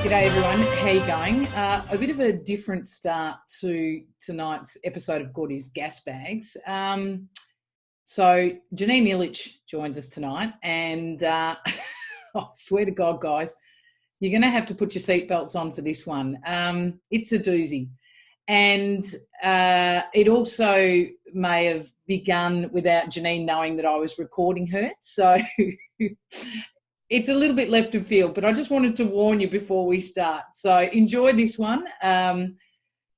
G'day everyone, how you going? A bit of a different start to tonight's episode of GORDYS GASBAGS. So Janine Ilitch joins us tonight, and I swear to God, guys, you're going to have to put your seatbelts on for this one. It's a doozy. And it also may have begun without Janine knowing that I was recording her. So it's a little bit left of field, but I just wanted to warn you before we start. So enjoy this one.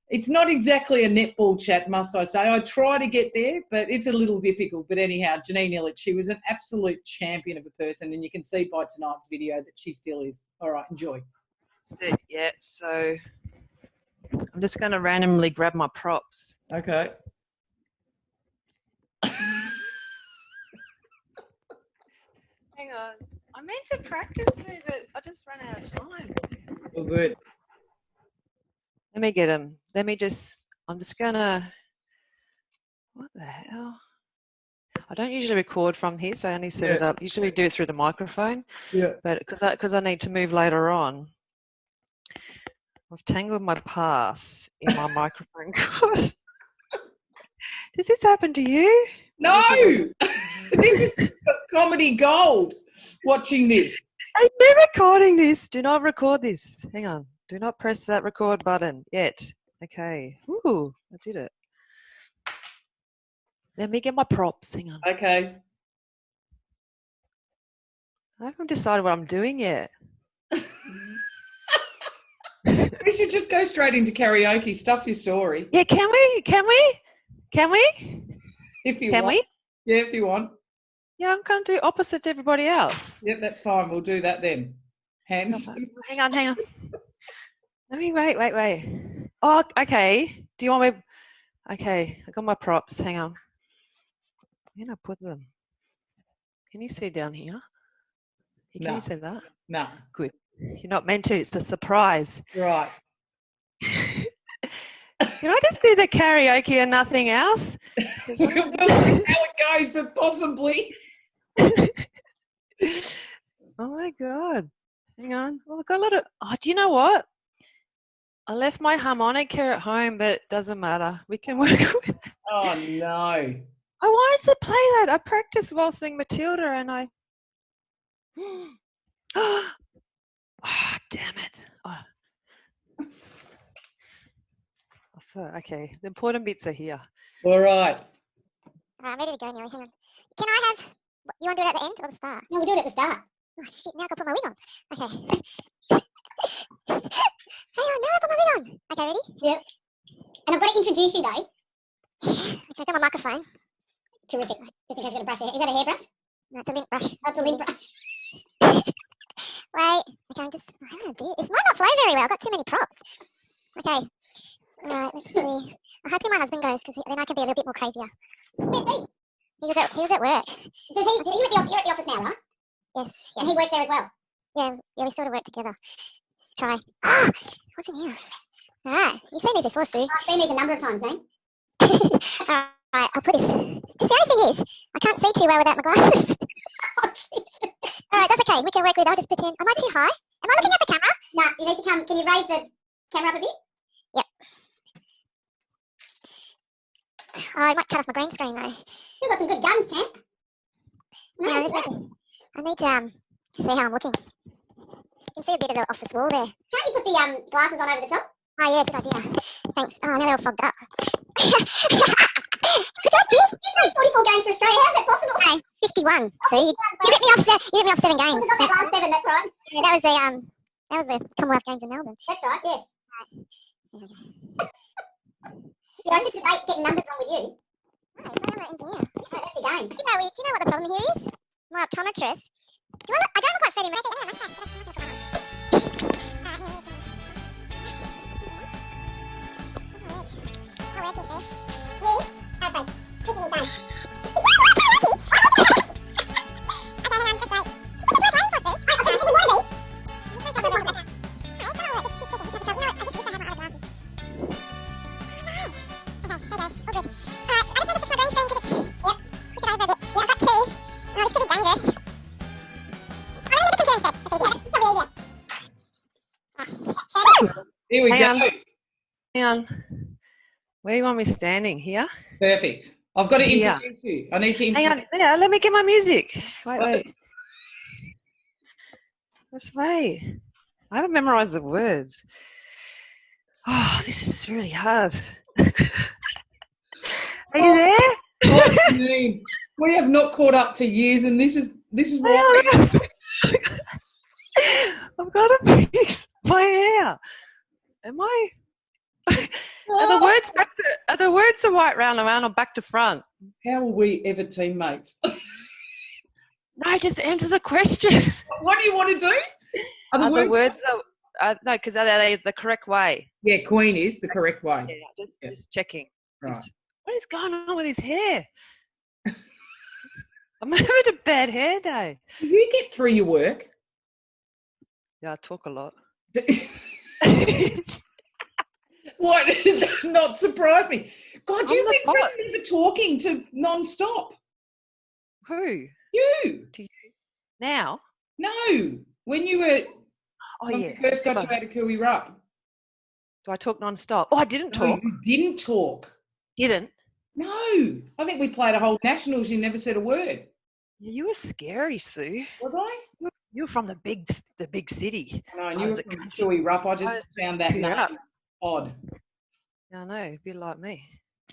It's not exactly a netball chat, must I say. I try to get there, but it's a little difficult. But anyhow, Janine Ilitch, she was an absolute champion of a person, and you can see by tonight's video that she still is. All right, enjoy. Yeah, so I'm just going to randomly grab my props. Okay. Hang on. I meant to practice it, but I just ran out of time. All good. Let me get them. I'm just going to, what the hell? I don't usually record from here, so I only set it up. Usually do it through the microphone. Yeah. But because I need to move later on, I've tangled my pass in my microphone cord. Does this happen to you? No! This is comedy gold. Watching this. I'm recording this. Do not record this. Hang on. Do not press that record button yet. Okay. Ooh, I did it. Let me get my props. Hang on. Okay. I haven't decided what I'm doing yet. We should just go straight into karaoke. Stuff your story. Yeah, can we? If you want. Can we? Yeah, if you want. Yeah, I'm going to do opposite to everybody else. Yep, that's fine. We'll do that then. Hands. Hang on. Let me wait. Oh, okay. Do you want me? Okay, I got my props. Hang on. Where did I put them? Can you see down here? Can you see that? No. Good. You're not meant to. It's a surprise. Right. Can I just do the karaoke and nothing else? We'll see how it goes, but possibly. Oh my God. Hang on. Oh, I've got a lot of. Oh, do you know what? I left my harmonica at home, but it doesn't matter. We can work with it. Oh no. I wanted to play that. I practiced waltzing Matilda and I. Oh, damn it. Oh. Okay, the important bits are here. All right. I'm ready to go, Nelly. Hang on. Can I have... You want to do it at the end or the start? No, we'll do it at the start. Oh, shit. Now I've got to put my wig on. Okay. Hang on. Now I've got my wig on. Okay, ready? Yep. And I've got to introduce you, though. Okay, I've got my microphone. Terrific. Just in case you're going to brush your hair. Is that a hairbrush? No, it's a lint brush. That's a lint brush. Wait. Okay, I'm just... How do I do this? It might not flow very well. I've got too many props. Okay. All right, let's see. I'm hoping my husband goes because then I can be a little bit more crazier. Where's he? He was at work. You're at the office now, right? Yes. And he works there as well? Yeah, we sort of work together. Try. Ah! What's in here? All right. You've seen these before, Sue. I've seen these a number of times, Nate. All right, I'll put this. Just the only thing is, I can't see too well without my glasses. All right, that's okay. We can work with it. I'll just pretend. Am I too high? Am I looking at the camera? No, you need to come. Can you raise the camera up a bit? Yep. Oh, I might cut off my green screen though. You've got some good guns, champ. No, I need to see how I'm looking. You can see a bit of the office wall there. Can't you put the glasses on over the top? Oh yeah, good idea. Thanks. Oh, now they're all fogged up. Good idea. You played 44 games for Australia. How's that possible? No, 51. So you ripped me off 7 games. I've got that last 7. That's right. Yeah, that was the Commonwealth Games in Melbourne. That's right. Yes. Right. Yeah, I should debate getting numbers wrong with you. No, I'm an engineer. No, that's your game. Do you know what the problem here is? My optometrist. I don't look like Freddie Mercury. Here we Hang go. on. Hang on. Where do you want me standing? Here? Perfect. I've got to Yeah. introduce you. I need to Hang introduce on. Yeah, let me get my music. Wait. Let's wait. I haven't memorized the words. Oh, this is really hard. Are you there? Oh, Janine, we have not caught up for years, and this is why. I've got to fix my hair. Am I? Are the words the right round around or back to front? How are we ever teammates? No, just answer the question. What do you want to do? Are the words no, because are they the correct way? Yeah, Queen is the correct way. Yeah, just checking. Right. What is going on with his hair? I'm having a bad hair day. Do you get through your work? Yeah, I talk a lot. Why did that not surprise me? God, you've been boss. really never talking to non-stop. Who? You. To you? Now? No. When you were when yeah. we first got you out of Cooey Rup. Do I talk non-stop? Oh, I didn't No, talk. you didn't talk. Didn't? No. I think we played a whole nationals. You never said a word. You were scary, Sue. Was I? You were from the big city. No, and I you were was a from country- Cooey Rup. I just found that Cooey name Rup. odd. I know, a bit like me.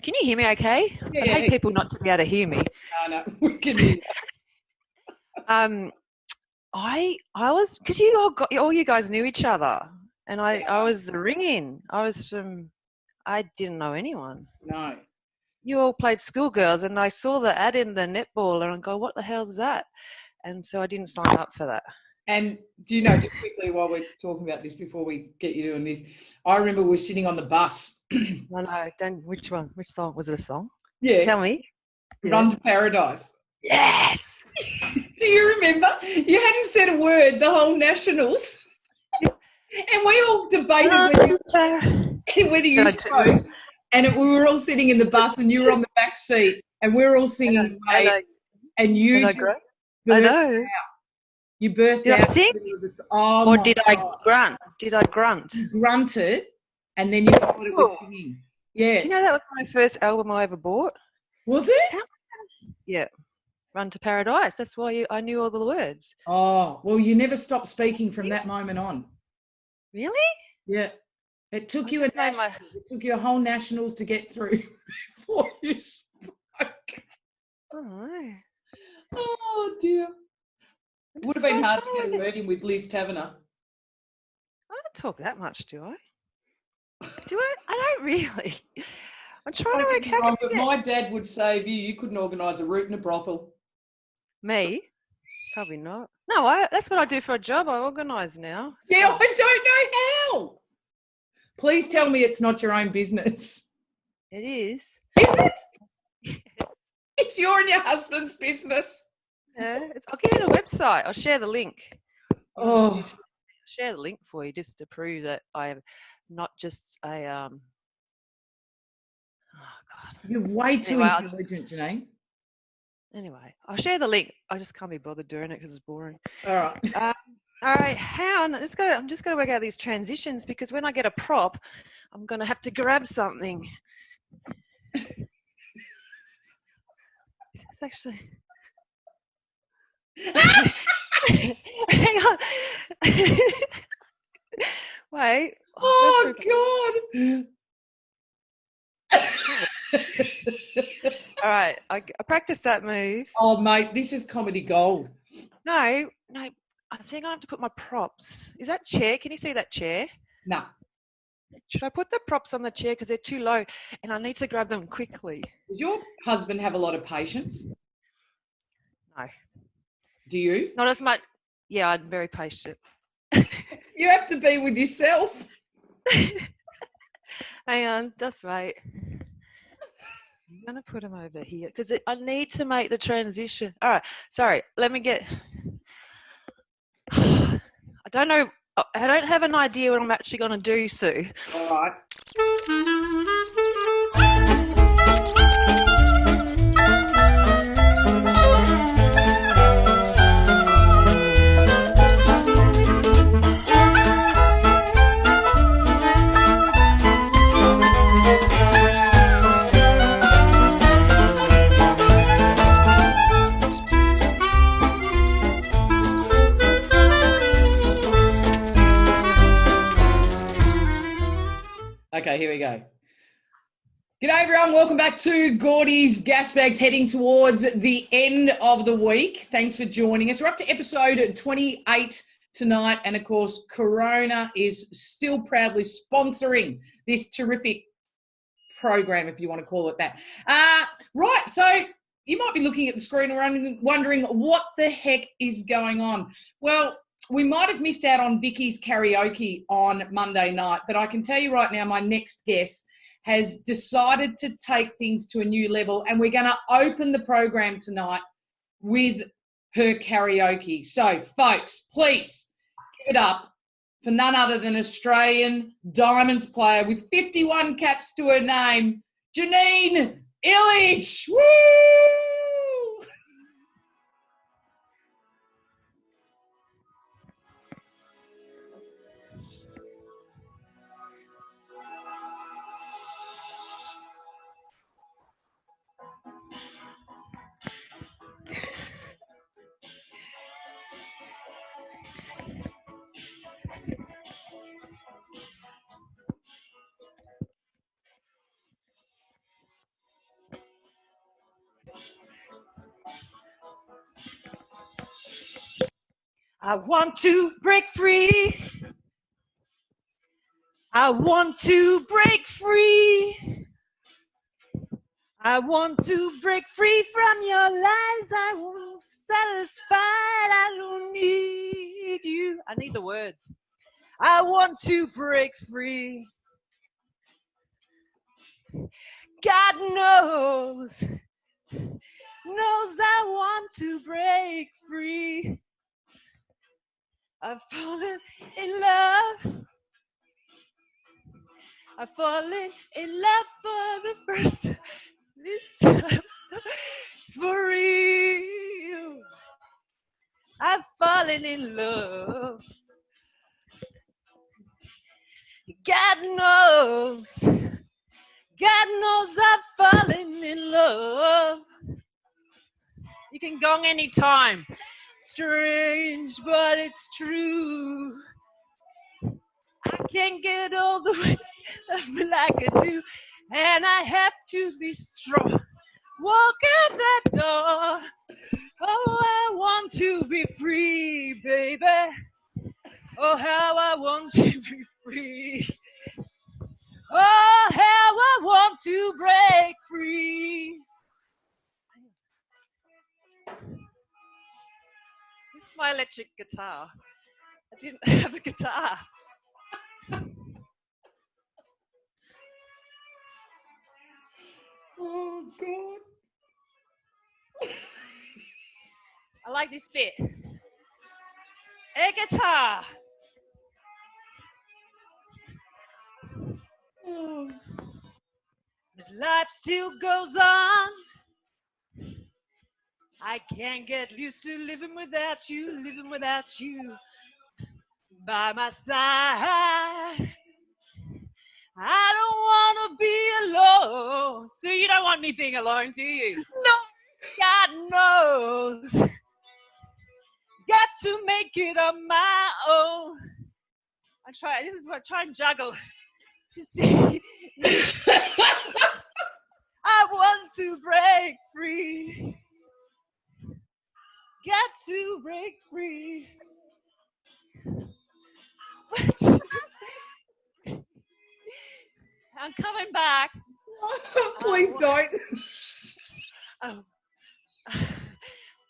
Can you hear me okay? Yeah, I hate people not to be able to hear me. No, we can hear that. I was, because all you guys knew each other, and I was the ring-in. I didn't know anyone. No. You all played schoolgirls, and I saw the ad in the netball, and I go, what the hell is that? And so I didn't sign up for that. And do you know, just quickly while we're talking about this, before we get you doing this, I remember we were sitting on the bus. No, which one? Which song? Was it a song? Yeah. Tell me. Run to Paradise. Yes! Do you remember? You hadn't said a word the whole nationals. And we all debated whether you spoke. And we were all sitting in the bus and you were on the back seat and we were all singing Mate. And you I know. You burst Did out. I sing? Oh, Or did I God. grunt? Did I grunt? You grunted and then you thought it was singing. Yeah. Do you know that was my first album I ever bought? Was it? Yeah. Run to Paradise. That's why I knew all the words. Oh, well, you never stopped speaking from that moment on. Really? Yeah. It took I you just a know nationals. It took you a whole nationals to get through before you spoke. Oh, Oh, dear. It would have been hard to get a word in with Liz Taverner. I don't talk that much, do I? Do I? I don't really. I'm trying to work out. But my dad would save you. You couldn't organise a route in a brothel. Me? Probably not. No, that's what I do for a job. I organise now. So. Yeah, I don't know how. Please tell me it's not your own business. It is. Is it? It's your and your husband's business. Yeah, I'll give you the website. I'll share the link. Oh. I'll share the link for you just to prove that I am not just a Oh God. You're way too intelligent, Janine. Anyway, I'll share the link. I just can't be bothered doing it because it's boring. All right. All right, hang on. I'm just going to work out these transitions because when I get a prop, I'm going to have to grab something. This is actually. Hang on. Wait. Oh, God. All right, I practiced that move. Oh, mate, this is comedy gold. No, I think I have to put my props. Is that chair? Can you see that chair? No. Should I put the props on the chair because they're too low and I need to grab them quickly? Does your husband have a lot of patience? No. Do you? Not as much. Yeah, I'm very patient. You have to be with yourself. Hang on, just wait. I'm going to put them over here because I need to make the transition. All right, sorry. Let me get... I don't know. I don't have an idea what I'm actually going to do, Sue. All right. Okay, here we go. G'day everyone, welcome back to GORDY's GASBAGS, heading towards the end of the week. Thanks for joining us. We're up to episode 28 tonight, and of course, Corona is still proudly sponsoring this terrific program, if you want to call it that. Right, so you might be looking at the screen and wondering what the heck is going on. Well, we might have missed out on Vicky's karaoke on Monday night, but I can tell you right now, my next guest has decided to take things to a new level, and we're going to open the program tonight with her karaoke. So, folks, please give it up for none other than Australian Diamonds player with 51 caps to her name, Janine Ilitch. Woo! I want to break free. I want to break free. I want to break free from your lies. I won't satisfied. I don't need you. I need the words. I want to break free. God knows I want to break free. I've fallen in love. I've fallen in love for the first time. This time it's for real. I've fallen in love. God knows I've fallen in love. You can gong anytime. Strange, but it's true. I can't get all the way like I do, and I have to be strong. Walk out that door. Oh, I want to be free, baby. Oh, how I want to be free. Oh, how I want to break free. This is my electric guitar. I didn't have a guitar. Oh, God. I like this bit. A guitar. Oh. But life still goes on. I can't get used to living without you by my side. I don't want to be alone. So you don't want me being alone, do you? No. God knows. Got to make it on my own. This is what I try and juggle. Just see. I want to break free. Got to break free. I'm coming back. Please don't.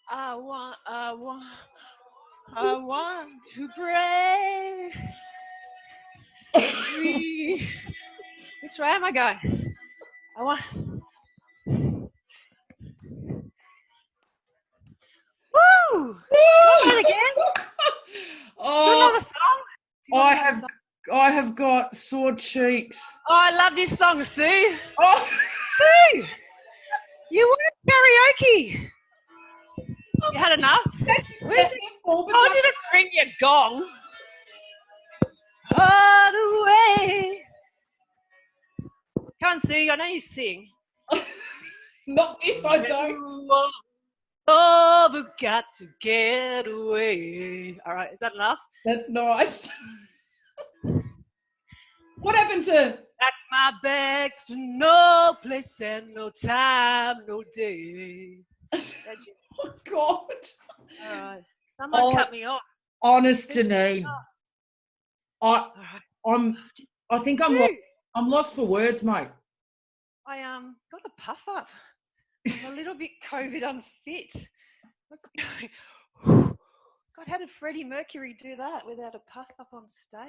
I want to break free. Which way am I going? I want. Woo! Say it again. Oh, Do another song. I have got sore cheeks. Oh, I love this song, Sue. Oh. Sue, you want karaoke? You had enough? Where's it? Oh, did it bring your gong? All the way. Come on, Sue. I know you sing. Not this, I don't. Oh, we've got to get away. All right, is that enough? That's nice. What happened to Pack my bags to no place and no time, no day. Oh, God. All right. Someone cut me off. Honest, Janine. All right. I think I'm lost for words, mate. I got a puff up. I'm a little bit COVID unfit. What's going? God, how did Freddie Mercury do that without a puff up on stage?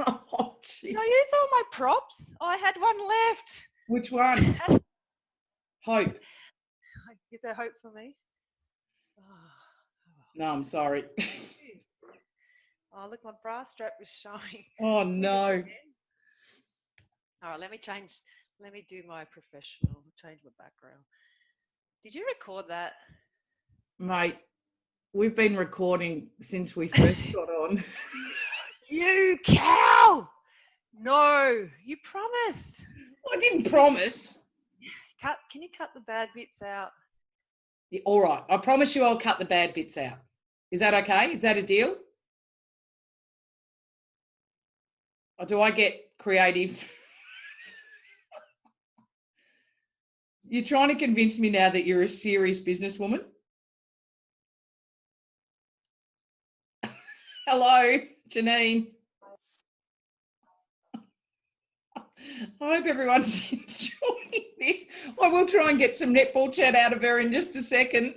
Oh, gee. Did I use all my props? I had one left. Which one? Hope. Is there hope for me? Oh. No, I'm sorry. Oh, look, my bra strap was showing. Oh, no. All right, let me do my professional, change my background. Did you record that? Mate, we've been recording since we first got on. You cow! No, you promised. I didn't promise. Can you cut the bad bits out? Yeah, all right. I promise you I'll cut the bad bits out. Is that okay? Is that a deal? Or do I get creative? You're trying to convince me now that you're a serious businesswoman? Hello, Janine. I hope everyone's enjoying this. I will try and get some netball chat out of her in just a second.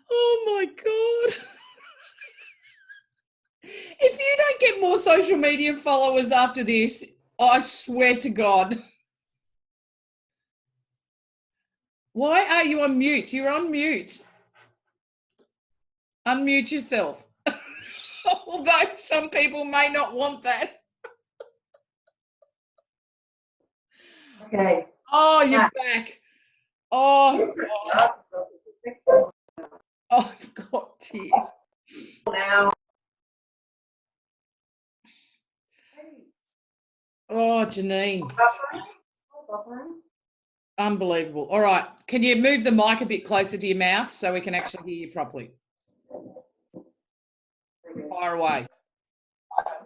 Oh my God. If you don't get more social media followers after this, I swear to God. Why are you on mute? You're on mute. Unmute yourself. Although some people may not want that. Okay. Oh, you're back. Oh, God. Oh, I've got tears. Now. Oh, Janine. Unbelievable. All right. Can you move the mic a bit closer to your mouth so we can actually hear you properly? Fire away.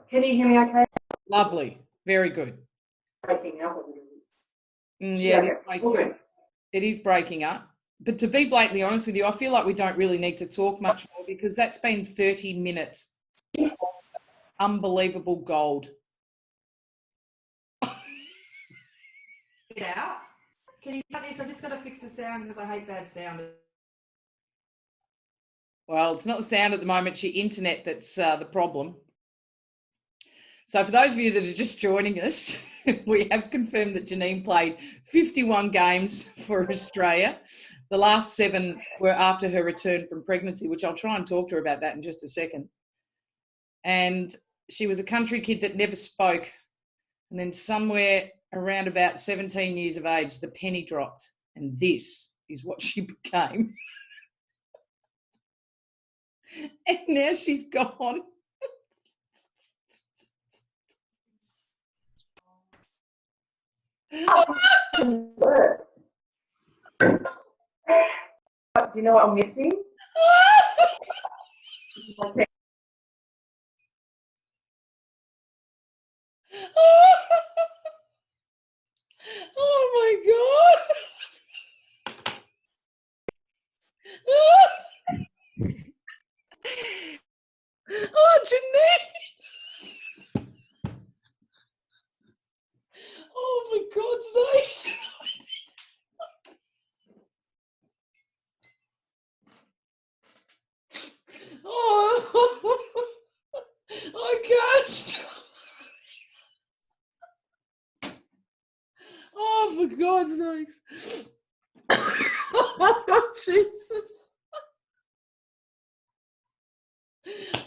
Can you hear me okay? Lovely. Very good. Breaking up a little bit. Yeah, Okay. it is breaking up. But to be blatantly honest with you, I feel like we don't really need to talk much more because that's been 30 minutes of unbelievable gold. Get out. Can you cut this? I just got to fix the sound because I hate bad sound. Well, it's not the sound at the moment, it's your internet that's the problem. So for those of you that are just joining us, we have confirmed that Janine played 51 games for Australia. The last 7 were after her return from pregnancy, which I'll try and talk to her about that in just a second. And she was a country kid that never spoke. And then somewhere around about 17 years of age, the penny dropped. And this is what she became. And now she's gone. Do you know what I'm missing? Oh my God. Oh, Janine. Oh, for God's sake. Oh, I can't stop. Oh, for God's sakes. Oh, Jesus.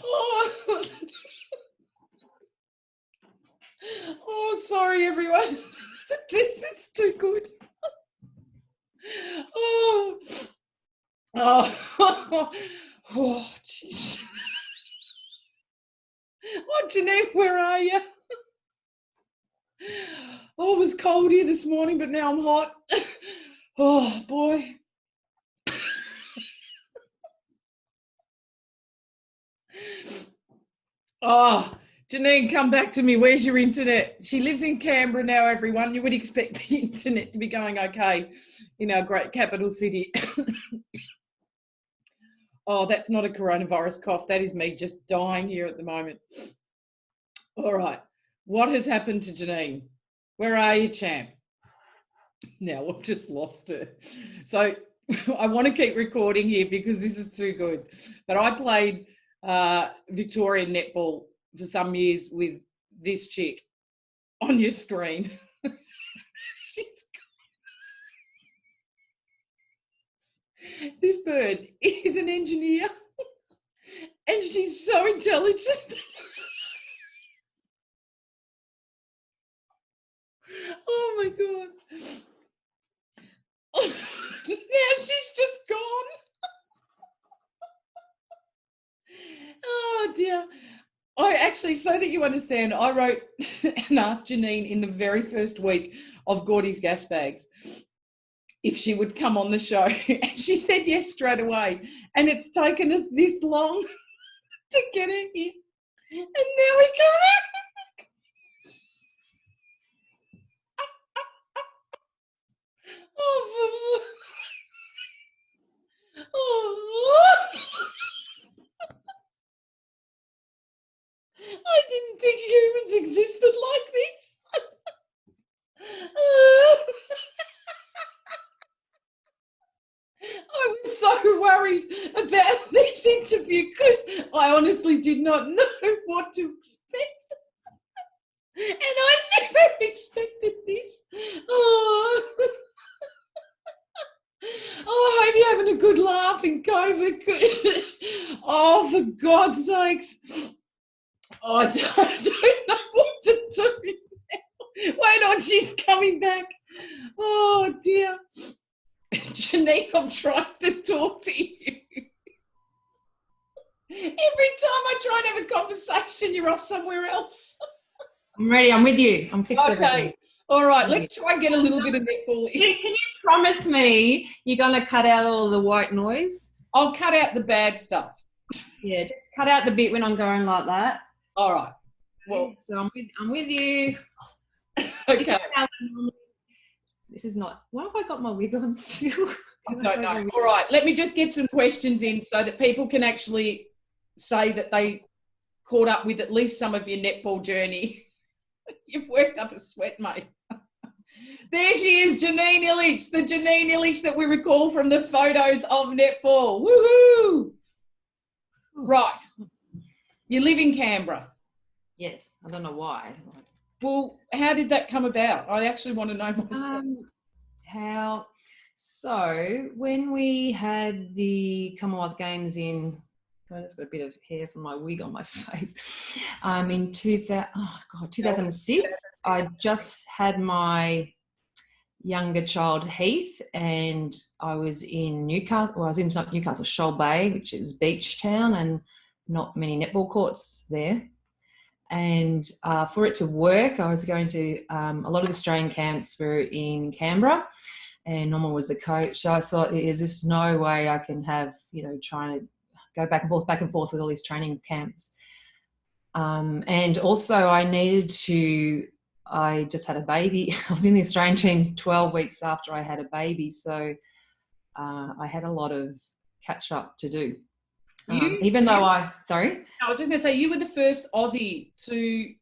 Oh. Oh, sorry, everyone. This is too good. Oh. Oh. Oh, jeez. Oh, Janine, where are you? Oh, it was cold here this morning, but now I'm hot. Oh, boy. Oh, Janine, come back to me. Where's your internet? She lives in Canberra now, everyone. You would expect the internet to be going okay in our great capital city. Oh, that's not a coronavirus cough. That is me just dying here at the moment. All right. What has happened to Janine? Where are you, champ? Now, I've just lost her. So I want to keep recording here because this is too good. But I played Victorian netball for some years with this chick on your screen. This bird is an engineer and she's so intelligent. Oh my God. Now she's just gone. Oh dear. I actually, so that you understand, I wrote and asked Janine in the very first week of GORDYS GASBAGS if she would come on the show, and she said yes straight away. And it's taken us this long to get her here, and now we can't. I didn't think humans existed like this. I was so worried about this interview because I honestly did not know what to expect. And I never expected this. Oh, I hope you're having a good laugh in COVID. Oh, for God's sakes. Oh, I don't know what to do now. Wait on, she's coming back. Oh, dear. Janine, I'm trying to talk to you. Every time I try and have a conversation, you're off somewhere else. I'm ready. I'm with you. I'm fixed. Okay. Everything. All right. Let's try and get a little bit of netball. Can you promise me you're going to cut out all the white noise? I'll cut out the bad stuff. Yeah, just cut out the bit when I'm going like that. All right. Well, so I'm with you. Okay. This is not. Why have I got my wig on still? I don't know. All right. Let me just get some questions in so that people can actually say that they caught up with at least some of your netball journey. You've worked up a sweat, mate. There she is, Janine Ilitch, the Janine Ilitch that we recall from the photos of netball. Woohoo! Right. You live in Canberra. Yes. I don't know why. Well, how did that come about? I actually want to know myself. So when we had the Commonwealth Games in, I just got a bit of hair from my wig on my face, in 2006, I just had my younger child, Heath, and I was in Newcastle, well, I was in Newcastle Shoal Bay, which is beach town, and not many netball courts there. And for it to work, I was going to, a lot of the Australian camps were in Canberra, and Norman was the coach. So I thought, there's just no way I can have, trying to go back and forth with all these training camps. And also I just had a baby. I was in the Australian teams 12 weeks after I had a baby. So I had a lot of catch up to do. I was just going to say, you were the first Aussie to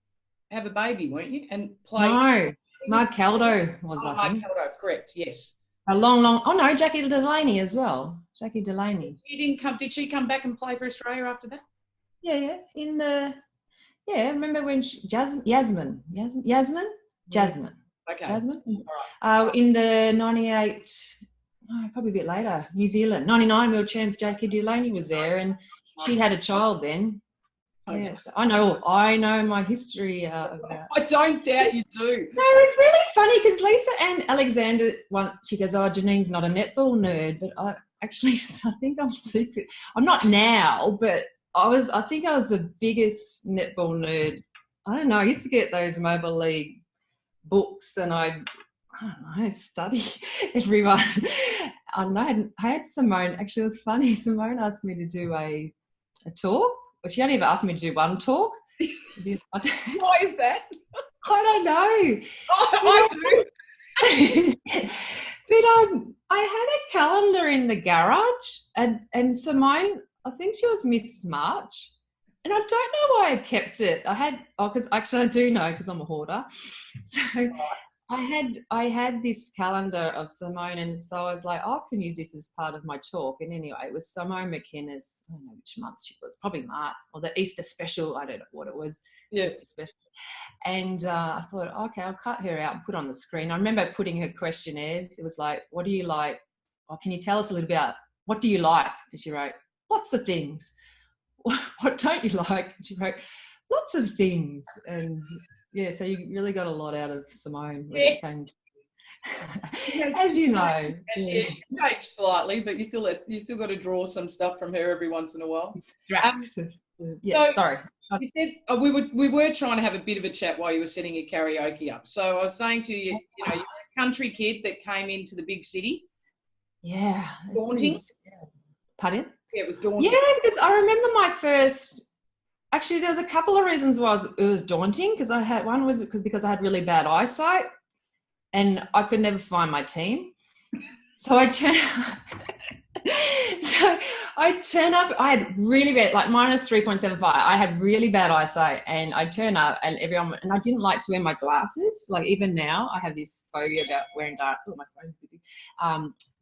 have a baby, weren't you? And play. No, Mark Caldo was, I think. Mark Caldo, correct, yes. Jackie Delaney as well. Jackie Delaney. Did she come back and play for Australia after that? Yeah. Remember when Yasmin. Okay. Jasmine. All right. In the 98, probably a bit later, New Zealand, 99 World Champs, Jackie Delaney was there, and she had a child then. Okay. Yes, I know my history of that. I don't doubt you do. No, it's really funny because Lisa and Alexander, she goes, Janine's not a netball nerd, but I think I'm secret. I'm not now, but I think I was the biggest netball nerd. I don't know. I used to get those Mobile League books, and I study everyone. I had Simone. Actually, it was funny. Simone asked me to do a talk. But she only ever asked me to do one talk. Why is that? I don't know. I do. But I had a calendar in the garage, and Simone, I think she was Miss March, and I don't know why I kept it. Because actually I do know because I'm a hoarder. So I had this calendar of Simone, and so I was like, I can use this as part of my talk. And anyway, it was Simone McKenna's, I don't know which month she was, probably March, or the Easter special, I don't know what it was, Easter special. And I thought, okay, I'll cut her out and put on the screen. I remember putting her questionnaires. It was like, what do you like? Or can you tell us a little about what do you like? And she wrote, lots of things. What don't you like? And she wrote, lots of things. And yeah, so you really got a lot out of Simone when it came to, as you know. She changed slightly, but you still got to draw some stuff from her every once in a while. Yes, sorry. You said we were trying to have a bit of a chat while you were setting your karaoke up. So I was saying to you, you're a country kid that came into the big city. Yeah. Daunting? Pardon? Yeah, it was daunting. Yeah, because I remember my first. Actually, there's a couple of reasons why it was daunting. Because one was because I had really bad eyesight, and I could never find my team. So I turned up. I had really bad, like minus 3.75. I had really bad eyesight, and I turn up, and I didn't like to wear my glasses. Like even now, I have this phobia about wearing dark. Oh, my phone's busy.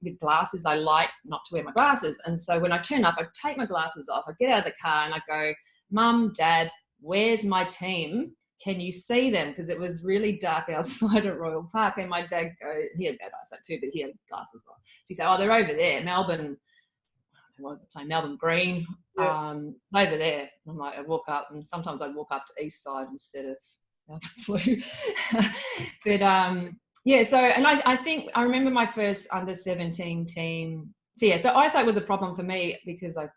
With glasses, I like not to wear my glasses, and so when I turn up, I take my glasses off. I get out of the car and I go, Mum, Dad, where's my team? Can you see them? Because it was really dark outside at Royal Park, and my dad he had bad eyesight too, but he had glasses on. So he said, oh, they're over there, Melbourne. What was it playing? Melbourne Green. Yeah. Over there. And I'm like, I walk up, and sometimes I'd walk up to East Side instead of Melbourne Blue. But yeah, so, and I think I remember my first under 17 team. So yeah, so eyesight was a problem for me because I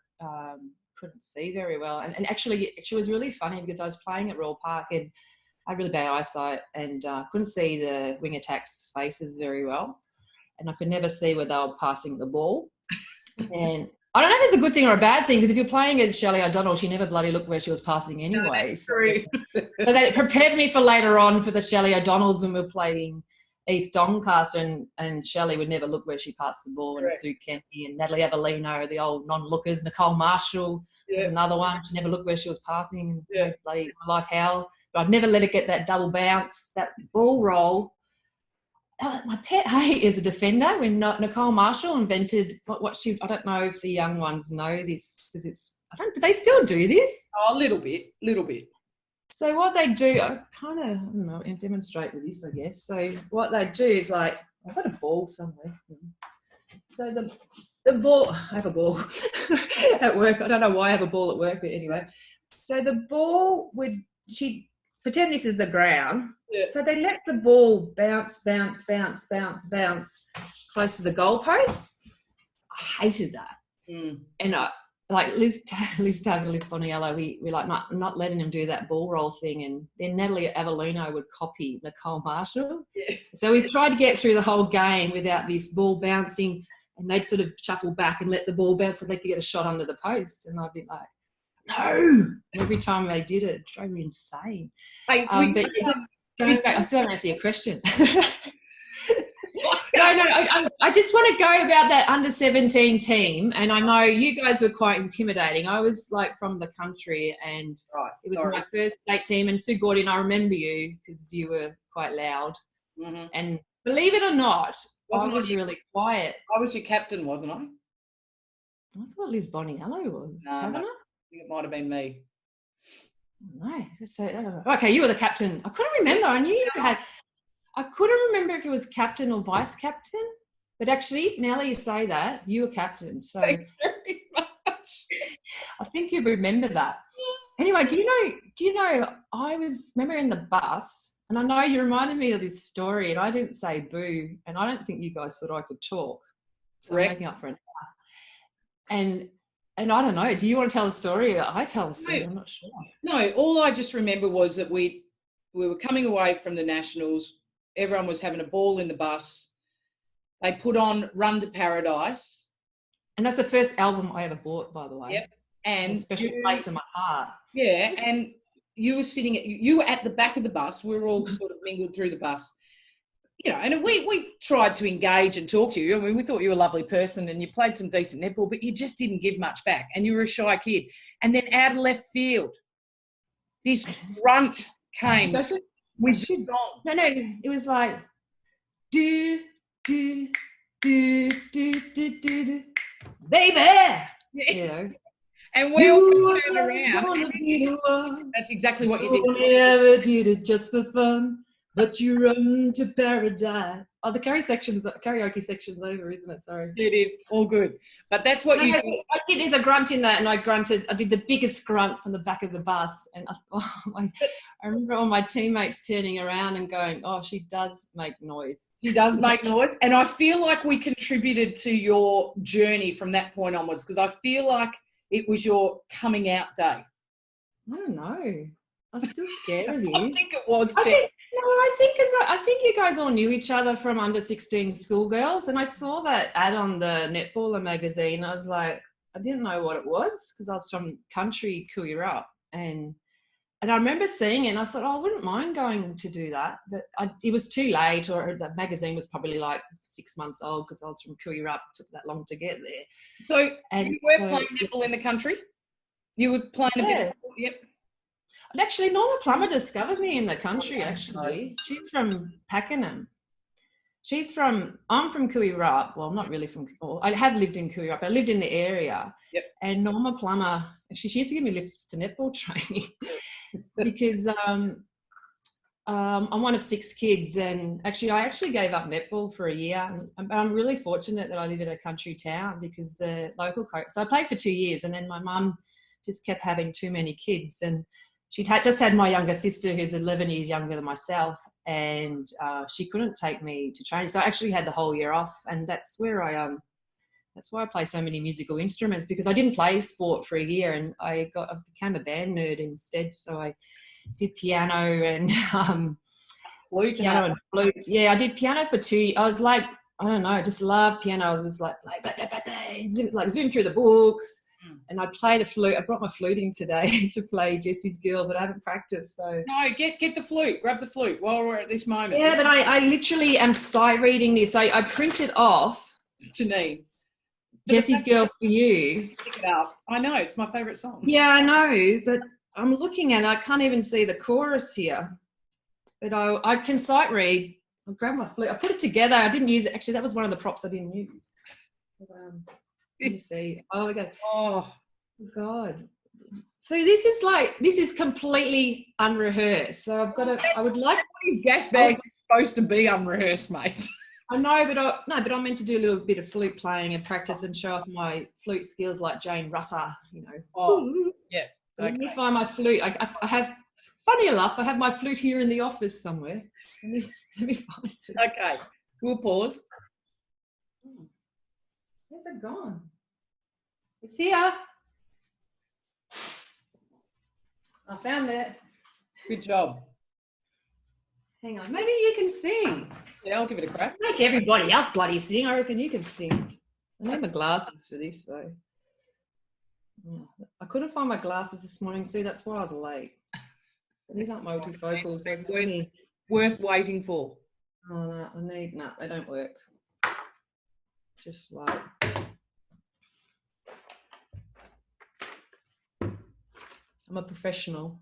couldn't see very well. And actually, she was really funny because I was playing at Royal Park and I had really bad eyesight and couldn't see the wing attacks' faces very well. And I could never see where they were passing the ball. And I don't know if it's a good thing or a bad thing because if you're playing against Shelley O'Donnell, she never bloody looked where she was passing anyway. No, that's true. So that prepared me for later on for the Shelley O'Donnells when we were playing East Doncaster, and Shelley would never look where she passed the ball. And Sue Kempy and Natalie Avellino, the old non-lookers. Nicole Marshall was another one. She never looked where she was passing. Bloody life hell. But I've never let it get that double bounce, that ball roll. My pet hate is a defender when Nicole Marshall invented what she. I don't know if the young ones know this because do they still do this? Oh, a little bit. So what they do, I don't know, demonstrate with this, I guess. So what they do is like, I've got a ball somewhere. So the ball, I have a ball at work. I don't know why I have a ball at work, but anyway. So the ball she pretend this is the ground. Yeah. So they let the ball bounce close to the goalpost. I hated that. And like Liz Boniello, we like not letting him do that ball roll thing, and then Natalie Avellino would copy Nicole Marshall. Yeah. So we tried to get through the whole game without this ball bouncing, and they'd sort of shuffle back and let the ball bounce so they could get a shot under the post, and I'd be like, no! And every time they did it drove me insane. Hey, but going back, I still haven't answered your question. No, I just want to go about that under 17 team, and I know you guys were quite intimidating. I was like from the country, and it was my first state team. And Sue Gordy, and I remember you because you were quite loud. Mm-hmm. And believe it or not, I was really quiet. I was your captain, wasn't I? I thought Liz Boniello was. No, I think it might have been me. No, okay, you were the captain. I couldn't remember. I knew you had. I couldn't remember if it was captain or vice captain, but actually, now that you say that, you were captain. So thank you very much. I think you remember that. Anyway, do you know? I remember in the bus, and I know you reminded me of this story, and I didn't say boo, and I don't think you guys thought I could talk. So I'm making up for an hour. And I don't know. Do you want to tell a story? I tell a story. I'm not sure. No, all I just remember was that we were coming away from the Nationals. Everyone was having a ball in the bus. They put on Run to Paradise. And that's the first album I ever bought, by the way. Yep. And a special place in my heart. Yeah, and you were at the back of the bus. We were all sort of mingled through the bus. You know, and we tried to engage and talk to you. I mean, we thought you were a lovely person and you played some decent netball, but you just didn't give much back and you were a shy kid. And then out of left field, this grunt came with the song. No, it was like, do, do, do, do, do, do, do, baby, you know. And we all turned around. That's exactly what you did. You never did it just for fun. But you run to paradise. Oh, the karaoke section's over, isn't it? Sorry. It is all good. But that's what you do. I did. There's a grunt in that, and I did the biggest grunt from the back of the bus, and I remember all my teammates turning around and going, "Oh, she does make noise. She does make noise," and I feel like we contributed to your journey from that point onwards because I feel like it was your coming out day. I don't know. I was still scared of you. I think it was. I think you guys all knew each other from under 16 schoolgirls, and I saw that ad on the Netballer magazine. I was like, I didn't know what it was because I was from country Kooyarrup, and I remember seeing it, and I thought, oh, I wouldn't mind going to do that, but it was too late, or the magazine was probably like 6 months old because I was from Kooyarrup. It took that long to get there. So you were playing netball in the country? You were playing a bit of netball? Yep. Actually, Norma Plummer discovered me in the country, actually. She's from Pakenham. I'm from Kooyarrup. Well, not really from, I have lived in Kooyarrup. I lived in the area. Yep. And Norma Plummer, she used to give me lifts to netball training because I'm one of 6 kids. And I actually gave up netball for a year. But I'm really fortunate that I live in a country town because the local coach, so I played for 2 years, and then my mum just kept having too many kids, and she'd just had my younger sister who's 11 years younger than myself, and she couldn't take me to training. So I actually had the whole year off, and that's why I play so many musical instruments, because I didn't play sport for a year, and I became a band nerd instead. So I did piano and flute. Yeah, I did piano for 2 years. I was like, I don't know, I just loved piano. I was just like zoom through the books. And I play the flute. I brought my flute in today to play Jesse's Girl, but I haven't practiced. So no, get the flute. Grab the flute while we're at this moment. Yeah, but I literally am sight reading this. I printed off Janine. Jesse's Girl for you. Pick it up. I know, it's my favourite song. Yeah, I know, but I'm looking at it. I can't even see the chorus here. But I can sight read. I grabbed my flute. I put it together. I didn't use it. Actually, that was one of the props I didn't use. But, let me see. Oh, we go. Oh, God. So this is completely unrehearsed. So I've got to. I would like. His gas bag is supposed to be unrehearsed, mate. I know, but I'm meant to do a little bit of flute playing and practice and show off my flute skills like Jane Rutter. You know. Oh, yeah. So let me find my flute. I have. Funny enough, I have my flute here in the office somewhere. Let me find it. Okay, we'll pause. Where's it gone? It's here. I found it. Good job. Hang on. Maybe you can sing. Yeah, I'll give it a crack. Make everybody else bloody sing. I reckon you can sing. I need my glasses for this, though. I couldn't find my glasses this morning, Sue. That's why I was late. These aren't multifocals. They're worth waiting for. Oh, no, they don't work. Just like... I'm a professional.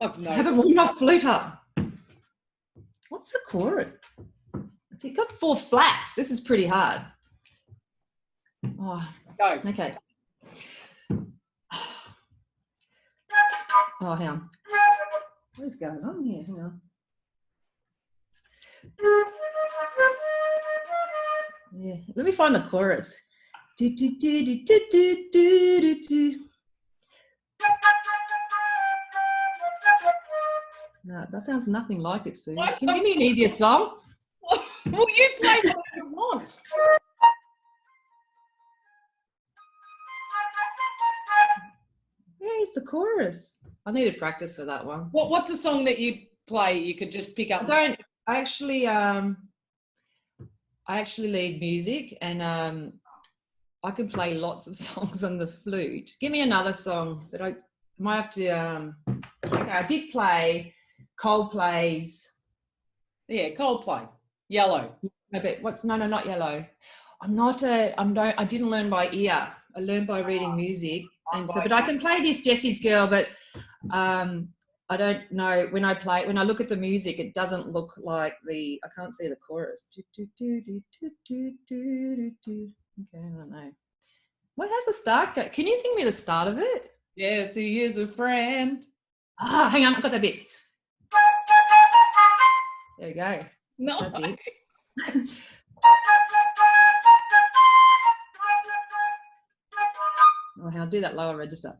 I haven't warmed my flute up. What's the chorus? It's got 4 flats. This is pretty hard. Oh, go. Okay. Oh, hang on. What is going on here? Hang on. Yeah, let me find the chorus. Do, do, do, do, do, do, do, do. No, that sounds nothing like it, Sue. Can you give me an easier song? Well, you play what you want. Where's the chorus? I need to practice for that one. What's a song that you play you could just pick up? I actually lead music, and I can play lots of songs on the flute. Give me another song that might have to. Okay, I did play Coldplay's. Yeah, Coldplay. Yellow. No, but not Yellow. I didn't learn by ear. I learned by reading music, and so. But I can play this Jessie's Girl, but I don't know when I look at the music, it doesn't look like I can't see the chorus. Okay, I don't know. What has the start go? Can you sing me the start of it? Yes, he is a friend. Ah, hang on, I've got that bit. There we go. Nice. Oh, I'll do that lower register.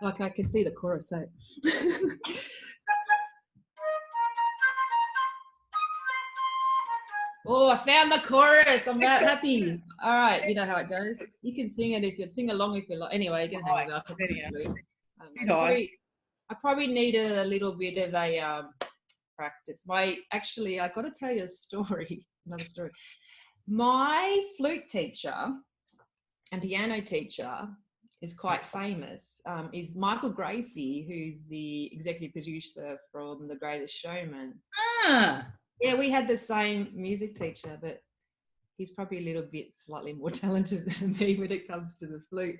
Okay, I can see the chorus. So. Oh, I found the chorus. I'm that happy. All right, you know how it goes. You can sing it if you sing along if you like. Anyway, you can hang it up. I probably needed a little bit of a practice. I got to tell you a story. Another story. My flute teacher and piano teacher is quite famous. Is Michael Gracie, who's the executive producer from The Greatest Showman. Ah. Yeah, we had the same music teacher, but he's probably a little bit slightly more talented than me when it comes to the flute.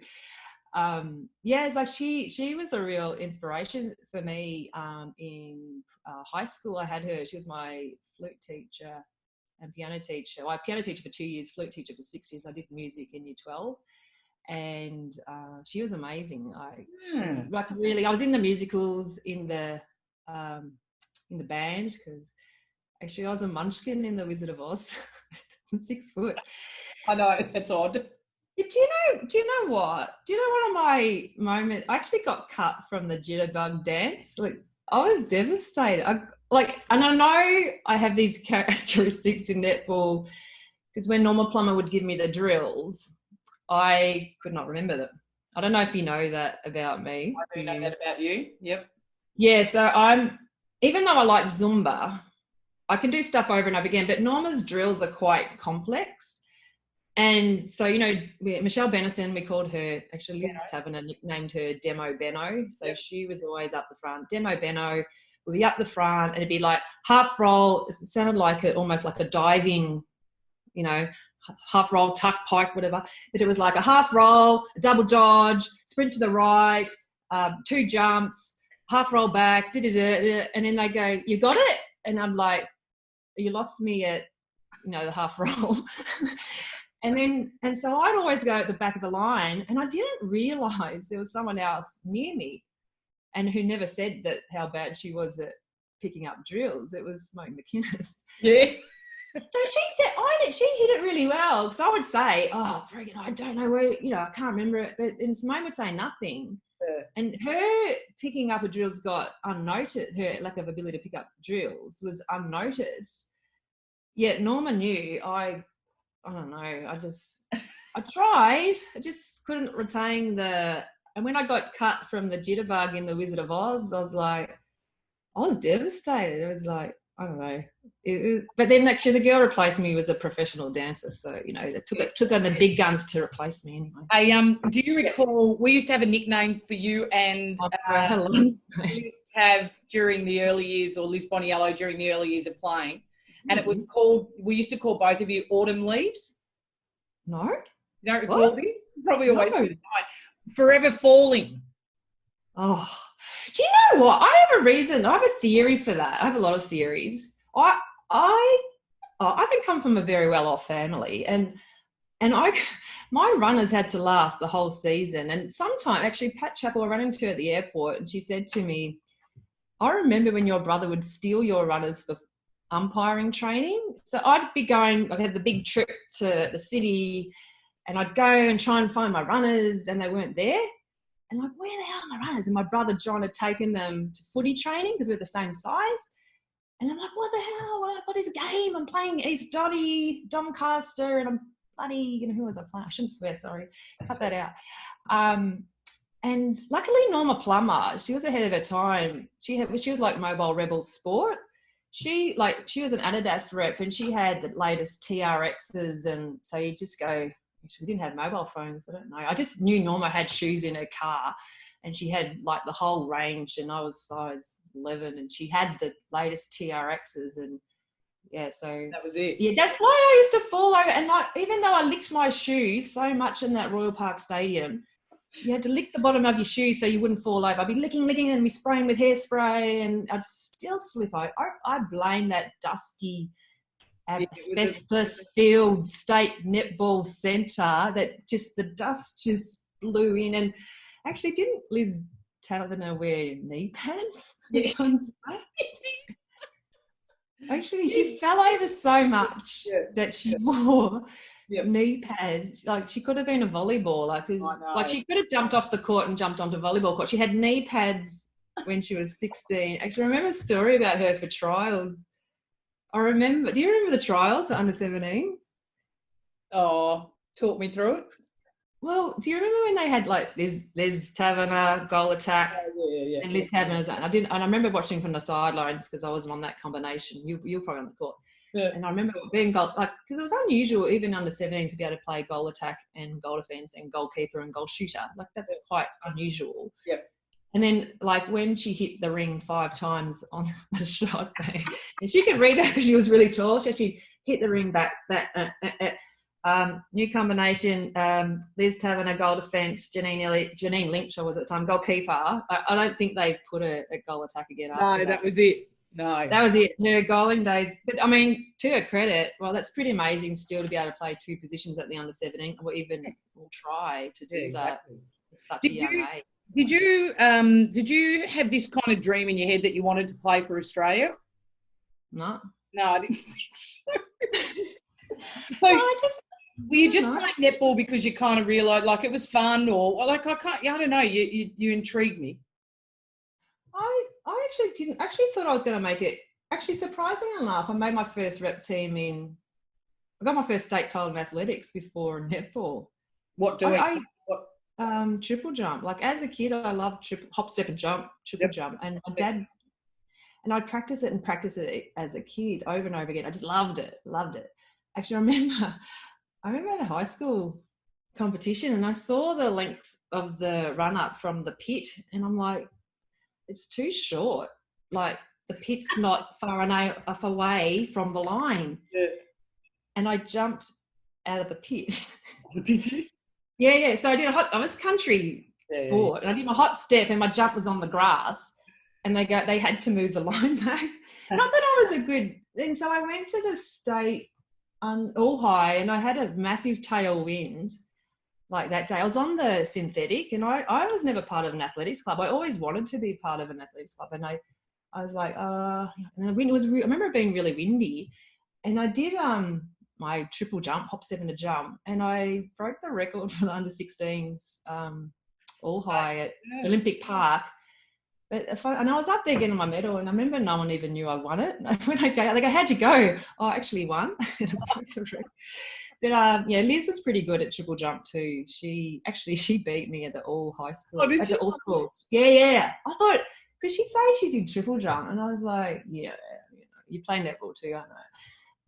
It's like she was a real inspiration for me in high school. I had her. She was my flute teacher and piano teacher. Well, piano teacher for 2 years, flute teacher for 6 years. I did music in year 12. And she was amazing. I was in the musicals, in the band, because actually I was a munchkin in The Wizard of Oz. 6 foot. I know, that's odd. But do you know what? Do you know one of my moments? I actually got cut from the jitterbug dance. Like, I was devastated. And I know I have these characteristics in netball, because when Norma Plummer would give me the drills, I could not remember them. I don't know if you know that about me. I do know that about you. Yep. Yeah, so even though I like Zumba, I can do stuff over and over again, but Norma's drills are quite complex. And so, Michelle Bennison, we called her, actually Liz Taverner nicknamed her Demo Benno. So she was always up the front. Demo Benno would be up the front, and it'd be like half roll. It sounded like almost like a diving, half roll, tuck, pike, whatever. But it was like a half roll, a double dodge, sprint to the right, 2 jumps, half roll back, and then they go, "You got it?" And I'm like, "You lost me at, the half roll." and so I'd always go at the back of the line, and I didn't realise there was someone else near me, and who never said that how bad she was at picking up drills. It was Smoke McInnes. Yeah. So she said, she hit it really well, because I would say, "Oh, friggin', I don't know where, I can't remember it." But then Simone would say nothing. Yeah. And her picking up a drills got unnoticed. Her lack of ability to pick up drills was unnoticed. Yet Norma knew. I don't know. I tried. I just couldn't retain and when I got cut from the jitterbug in The Wizard of Oz, I was devastated. It was like, I don't know. But then actually the girl replacing me was a professional dancer. So, they took on the big guns to replace me anyway. Do you recall, we used to have a nickname for you and Liz have during the early years, or Liz Boniello during the early years of playing. And it was called, we used to call both of you Autumn Leaves. No. You don't recall this? Probably always been fine. Forever Falling. Oh. Do you know what? I have a theory for that. I have a lot of theories. I don't come from a very well-off family, and my runners had to last the whole season. And sometime, actually, Pat Chappell, I ran into her at the airport, and she said to me, "I remember when your brother would steal your runners for umpiring training." So I'd had the big trip to the city, and I'd go and try and find my runners, and they weren't there. And like, where the hell are my runners? And my brother John had taken them to footy training because we're the same size. And I'm like, what the hell? What is game? I'm playing East Doncaster, and I'm bloody, who was I playing? I shouldn't swear, sorry. Cut that out. And luckily Norma Plummer, she was ahead of her time. She was like Mobile Rebel Sport. She was an Adidas rep, and she had the latest TRXs, and so you just go, we didn't have mobile phones, I don't know. I just knew Norma had shoes in her car, and she had like the whole range, and I was size 11, and she had the latest TRXs, and yeah, so that was it. Yeah, that's why I used to fall over, and like even though I licked my shoes so much in that Royal Park Stadium, you had to lick the bottom of your shoes so you wouldn't fall over. I'd be licking and be spraying with hairspray, and I'd still slip over. I blame that dusty asbestos-filled state netball centre that just the dust just blew in. And actually, didn't Liz Taverner wear knee pads? Yeah. Actually, she fell over so much that she wore knee pads. Like, she could have been a volleyballer, because she could have jumped off the court and jumped onto volleyball court. She had knee pads when she was 16. Actually, I remember a story about her for trials. Do you remember the trials at under 17s? Oh, talk me through it. Well, do you remember when they had like Liz Taverner, goal attack, and Liz Taverner's? And I remember watching from the sidelines because I wasn't on that combination. You're probably on the court. Yeah. And I remember being goal, like, because it was unusual even under 17s to be able to play goal attack and goal defence and goalkeeper and goal shooter. Like, that's quite unusual. Yep. And then, like, when she hit the ring 5 times on the shot, and she could read it because she was really tall. She actually hit the ring back. New combination, Liz Taverner, goal defence, Janine Lynch, I was at the time, goalkeeper. I don't think they put a goal attack again after that was it. No. That was it. Her goaling days. But, I mean, to her credit, well, that's pretty amazing still to be able to play 2 positions at the under 17, or even will try to do that at such a young age. Did you have this kind of dream in your head that you wanted to play for Australia? No. No, I didn't think so. Were you just playing netball because you kind of realised like it was fun, or like I don't know, you intrigued me. I actually thought I was going to make it. Actually, surprisingly enough, I made my first rep team I got my first state title in athletics before netball. What triple jump. Like, as a kid, I loved hop, step and jump, triple jump. And my dad, and I'd practice it as a kid over and over again. I just loved it. Actually, I remember at a high school competition, and I saw the length of the run up from the pit, and I'm like, it's too short. Like, the pit's not far enough away from the line. Yeah. And I jumped out of the pit. Oh, did you? Yeah. So I was country sport, and I did my hop step, and my jump was on the grass, and they had to move the line back. Not that I was a good. And so I went to the state all high, and I had a massive tailwind. Like, that day, I was on the synthetic, and I was never part of an athletics club. I always wanted to be part of an athletics club, and I was like, and the wind was. I remember it being really windy, and I did my triple jump, hop, step, and a jump, and I broke the record for the under 16s all high at Olympic Park. And I was up there getting my medal, and I remember no one even knew I won it. When I go, they go, "How'd you go?" "Oh, I actually won." But Liz was pretty good at triple jump too. She beat me at the all high school, at the all schools. Yeah. I thought, because she say she did triple jump, and I was like, yeah, you play netball too, I know.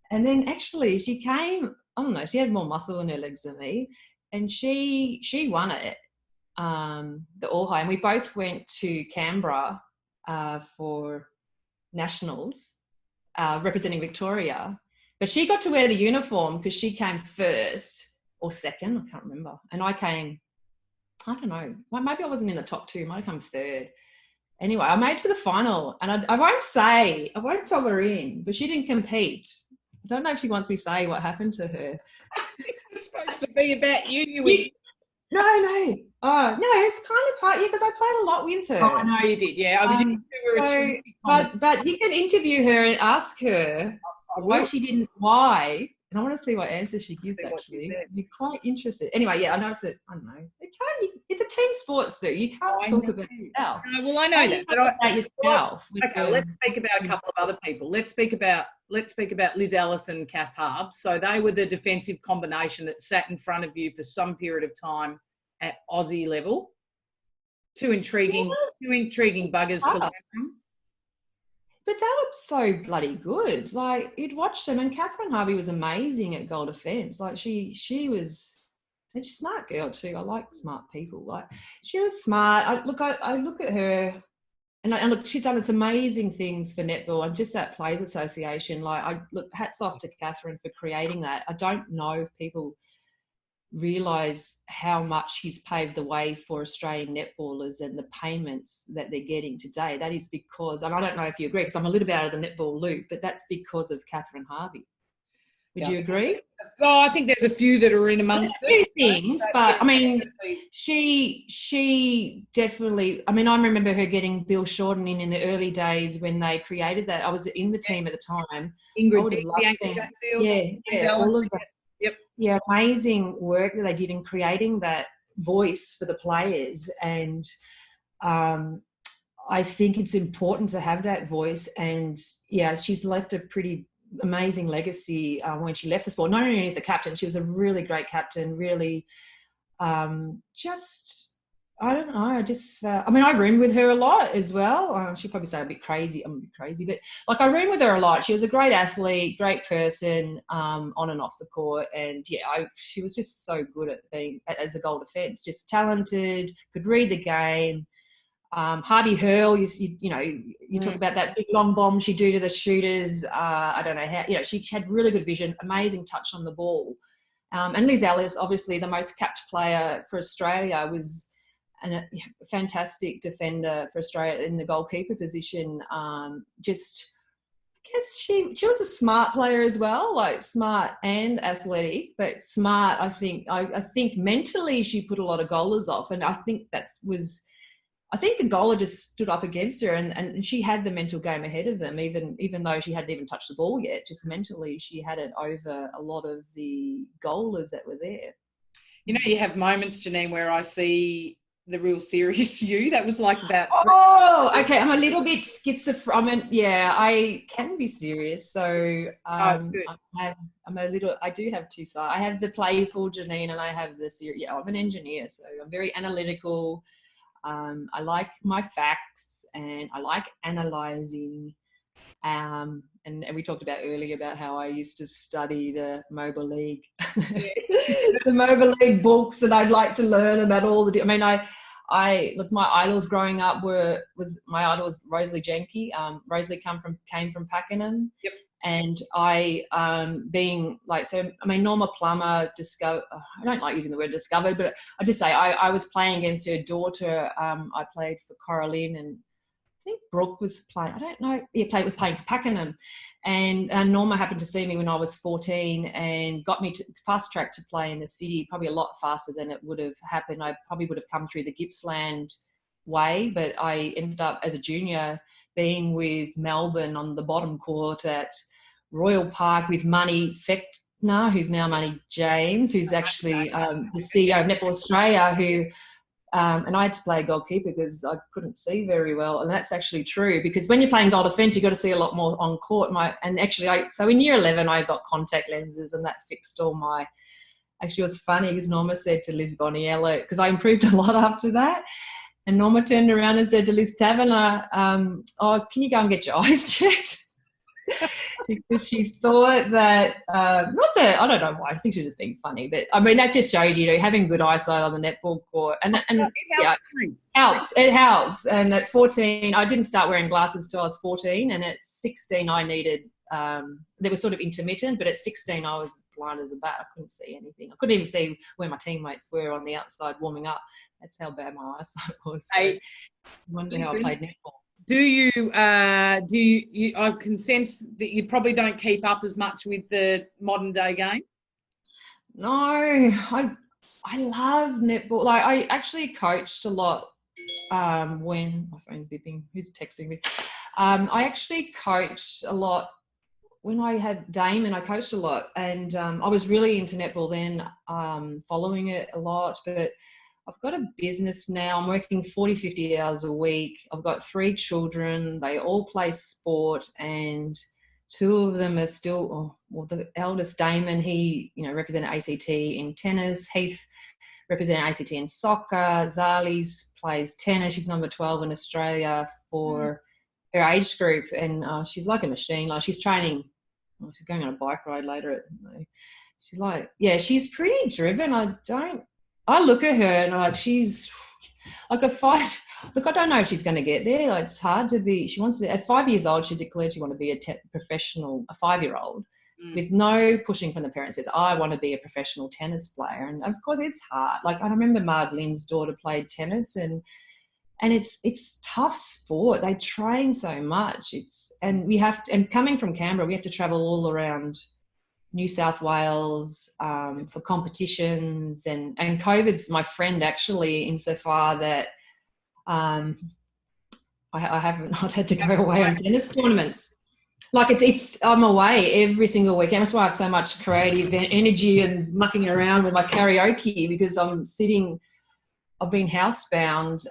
And then actually she came, I don't know, she had more muscle in her legs than me, and she won it, the all high, and we both went to Canberra for nationals, representing Victoria. But she got to wear the uniform because she came first or second, I can't remember. And I came, I don't know, maybe I wasn't in the top 2, might have come third. Anyway, I made it to the final, and I won't tell her in, but she didn't compete. I don't know if she wants me to say what happened to her. It's supposed to be about you. No. Oh, no, it's kind of part, because I played a lot with her. Oh, I know you did, yeah. But you can interview her and ask her why she didn't, why. And I want to see what answer she gives, actually. You're quite interested. Anyway, yeah, I know it's a team sport, Sue. You can't talk about yourself. No, well, I know that. But about yourself. Okay, let's speak about a couple of other people. Let's speak about Liz Ellis and Kath Harb. So they were the defensive combination that sat in front of you for some period of time at Aussie level. Two intriguing buggers to learn from. But they were so bloody good. Like, you'd watch them, and Catherine Harvey was amazing at goal defence. Like, she was, and she's a smart girl too. I like smart people. Like, she was smart. I look at her, and look, she's done some amazing things for netball and just that Players Association. Like, hats off to Catherine for creating that. I don't know if people realise how much she's paved the way for Australian netballers and the payments that they're getting today. That is because, and I don't know if you agree, because I'm a little bit out of the netball loop, but that's because of Catherine Harvey. Would you agree? Oh, I think there's a few that are in amongst a few things, but I mean, she definitely. I mean, I remember her getting Bill Shorten in the early days when they created that. I was in the team at the time. Ingrid Dick, Bianca Chatfield, all of that. Yep. Yeah, amazing work that they did in creating that voice for the players, and I think it's important to have that voice. And yeah, she's left a pretty amazing legacy when she left the sport. Not only as a captain, she was a really great captain. Really, I don't know. I mean, I roomed with her a lot as well. She'd probably say I'm a bit crazy, but like, I roomed with her a lot. She was a great athlete, great person, on and off the court. And yeah, she was just so good at being as a goal defence, just talented, could read the game. Hardy Hurl, you talk about that big long bomb she'd do to the shooters. I don't know how, she had really good vision, amazing touch on the ball. And Liz Ellis, obviously the most capped player for Australia, was a fantastic defender for Australia in the goalkeeper position. I guess she was a smart player as well, like smart and athletic, but smart. I think mentally she put a lot of goalers off, and I think I think a goaler just stood up against her, and she had the mental game ahead of them, even though she hadn't even touched the ball yet. Just mentally, she had it over a lot of the goalers that were there. You have moments, Janine, where I see the real serious you. That was like about... Oh, okay. I'm a little bit schizophrenic. I can be serious. So good. I do have two sides. I have the playful Janine, and I have the serious. Yeah, I'm an engineer, so I'm very analytical. I like my facts, and I like analysing. And we talked about earlier about how I used to study the Mobile League, the Mobile League books, and I'd like to learn about all the. I mean, I look. My idols growing up was Rosalie Jenke. Rosalie came from Pakenham. Yep. And I, Norma Plummer discovered, I don't like using the word discovered, but I just say I was playing against her daughter. I played for Coraline, and I think Brooke was playing, I don't know, was playing for Pakenham. And Norma happened to see me when I was 14 and got me to fast track to play in the city, probably a lot faster than it would have happened. I probably would have come through the Gippsland way, but I ended up as a junior being with Melbourne on the bottom court at Royal Park with Money Fechner, who's now Money James, who's actually the CEO of Netball Australia, who and I had to play goalkeeper because I couldn't see very well. And that's actually true, because when you're playing goal defence, you've got to see a lot more on court. So in year 11, I got contact lenses, and that fixed all my... Actually, it was funny because Norma said to Liz Boniello, because I improved a lot after that, and Norma turned around and said to Liz Taverner, can you go and get your eyes checked? Because she thought that, not that, I don't know why, I think she was just being funny, but I mean, that just shows you, having good eyesight on the netball court. And it helps. And at 14, I didn't start wearing glasses till I was 14, and at 16 I needed, they were sort of intermittent, but at 16 I was blind as a bat. I couldn't see anything. I couldn't even see where my teammates were on the outside warming up. That's how bad my eyesight was. So I wonder how I played netball. Do you, I can sense that you probably don't keep up as much with the modern day game? No, I love netball. Like, I actually coached a lot when, my phone's beeping, who's texting me? I actually coached a lot when I had Damon. I coached a lot, and I was really into netball then, following it a lot, but I've got a business now. I'm working 40, 50 hours a week. I've got 3 children. They all play sport, and 2 of them are still, the eldest, Damon, he, represented ACT in tennis. Heath representing ACT in soccer. Zali's plays tennis. She's number 12 in Australia for her age group, and she's like a machine. Like she's training. Well, she's going on a bike ride later. She's like, yeah, she's pretty driven. I look at her and she's like a 5. Look, I don't know if she's going to get there. Like, it's hard to be. She wants to. At 5 years old, she declared she wanted to be a professional, a 5-year-old, with no pushing from the parents. Says, I want to be a professional tennis player, and of course, it's hard. Like I remember Marg Lynn's daughter played tennis, and it's tough sport. They train so much. And coming from Canberra, we have to travel all around New South Wales for competitions, and COVID's my friend actually, insofar that I haven't not had to go away on tennis tournaments. Like I'm away every single weekend. That's why I have so much creative energy and mucking around with my karaoke, because I've been housebound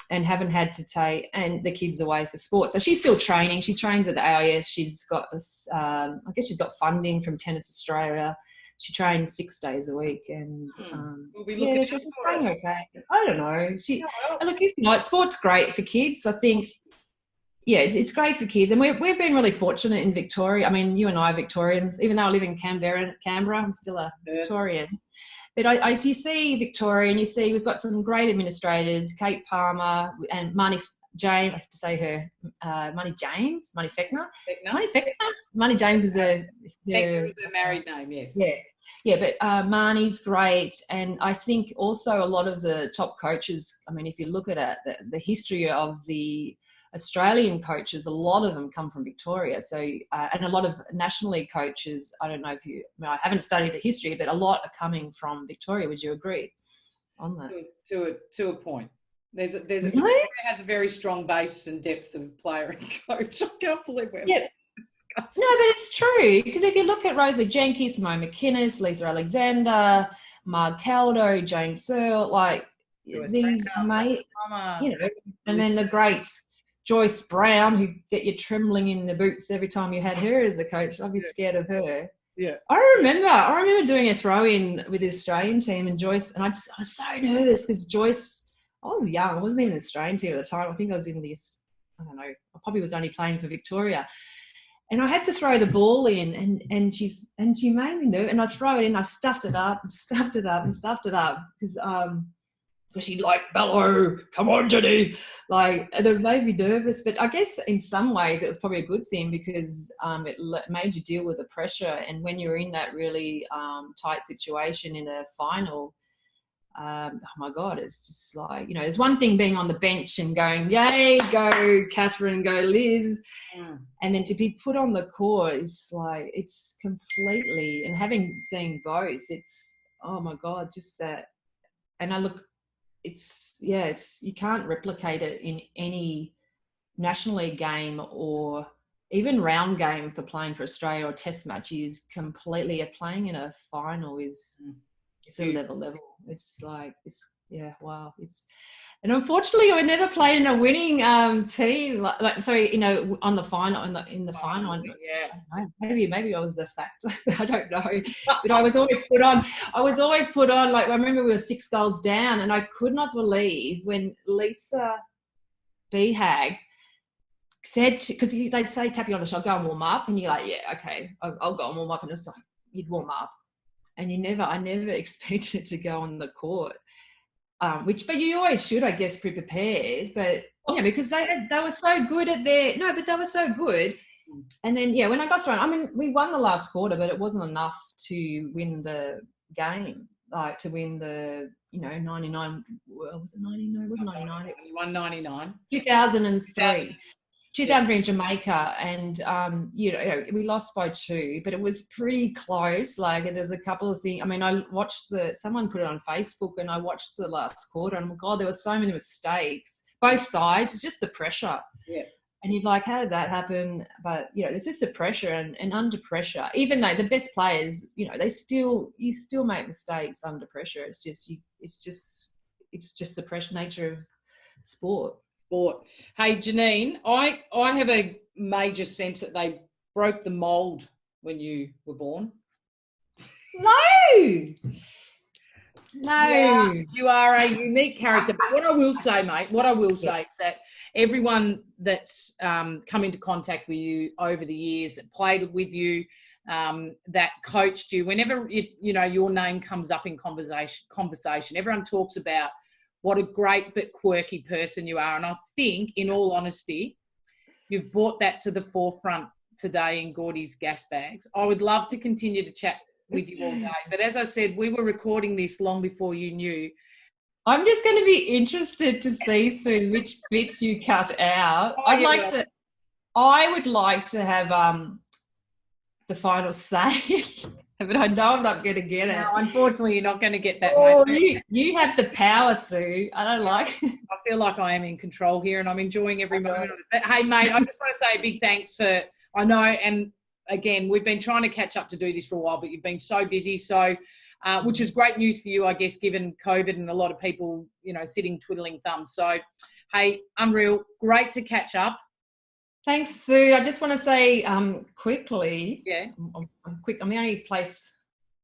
and haven't had to take the kids away for sport. So she's still training. She trains at the AIS. She's got this, I guess she's got funding from Tennis Australia. She trains 6 days a week, and we'll be looking she's playing okay. I don't know. Look, if not, sport's great for kids. I think, yeah, it's great for kids, and we've been really fortunate in Victoria. I mean, you and I are Victorians, even though I live in Canberra. I'm still a Victorian. But you see Victoria, and you see we've got some great administrators, Kate Palmer and Marnie James. I have to say her, Marnie Fechner. Marnie James is Fechner is a married name, yes. Yeah, but Marnie's great, and I think also a lot of the top coaches. I mean, if you look at it, the history of the Australian coaches, a lot of them come from Victoria. So, and a lot of National League coaches, I don't know if I haven't studied the history, but a lot are coming from Victoria. Would you agree on that? To a point. Really? Victoria has a very strong base and depth of player and coach. I can't believe we're No, but it's true, because if you look at Rosalie Jenkins, Mo McInnes, Lisa Alexander, Marg Caldo, Jane Searle, like these mate, and then the great Joyce Brown, who get you trembling in the boots every time you had her as the coach. I'd be scared of her. Yeah. I remember doing a throw-in with the Australian team, and Joyce, and I was so nervous because Joyce, I was young. I wasn't even in the Australian team at the time. I think I was in this, I don't know, I probably was only playing for Victoria. And I had to throw the ball in, and she made me nervous. And I throw it in, I stuffed it up because she'd like bellow, come on, Jenny, like, and it made me nervous. But I guess in some ways it was probably a good thing, because it made you deal with the pressure. And when you're in that really tight situation in a final, oh my God, it's just like, there's one thing being on the bench and going, yay, go Catherine, go Liz. And then to be put on the court is like, it's completely, and having seen both, it's, oh my God, just that. And I look, you can't replicate it in any National League game or even round game for playing for Australia or test match. Is completely, playing in a final is, it's a level. It's like, wow. And unfortunately, I never played in a winning team. On the final, in the final. Yeah. Maybe I was the factor. I don't know. But I was always put on. Like, I remember we were 6 goals down, and I could not believe when Lisa Behag said, because they'd say, tap you on the shoulder, go and warm up, and you're like, yeah, okay, I'll go and warm up, and it's like you'd warm up. And I never expected to go on the court, but you always should, I guess, be prepared. But because they were so good at but they were so good. And then when I got thrown, I mean, we won the last quarter, but it wasn't enough to win the game, like to win the 99. Well, was it 99? It was 99. It won 99. 2003. 2003 in Jamaica, and we lost by 2, but it was pretty close. Like, there's a couple of things. I mean, I watched someone put it on Facebook, and I watched the last quarter, and oh my God, there were so many mistakes, both sides. It's just the pressure. Yeah. And you're like, how did that happen? But it's just the pressure, and under pressure, even though the best players, you still make mistakes under pressure. It's just the pressure nature of sport. Hey, Janine, I have a major sense that they broke the mould when you were born. No! No. You are a unique character. But what I will say, mate, is that everyone that's come into contact with you over the years, that played with you, that coached you, whenever your name comes up in conversation, everyone talks about what a great but quirky person you are. And I think, in all honesty, you've brought that to the forefront today in GORDY's Gasbags. I would love to continue to chat with you all day, but as I said, we were recording this long before you knew. I'm just going to be interested to see, Sue, which bits you cut out. I would like to have the final say, but I know I'm not going to get it. No, unfortunately, you're not going to get that. Oh, mate. you have the power, Sue. I don't like it. I feel like I am in control here, and I'm enjoying every moment of it. But hey, mate, I just want to say a big thanks for. I know, and again, we've been trying to catch up to do this for a while, but you've been so busy. So, which is great news for you, I guess, given COVID and a lot of people, sitting twiddling thumbs. So, hey, unreal, great to catch up. Thanks, Sue. I just want to say quickly. Yeah. I'm quick. I'm the only place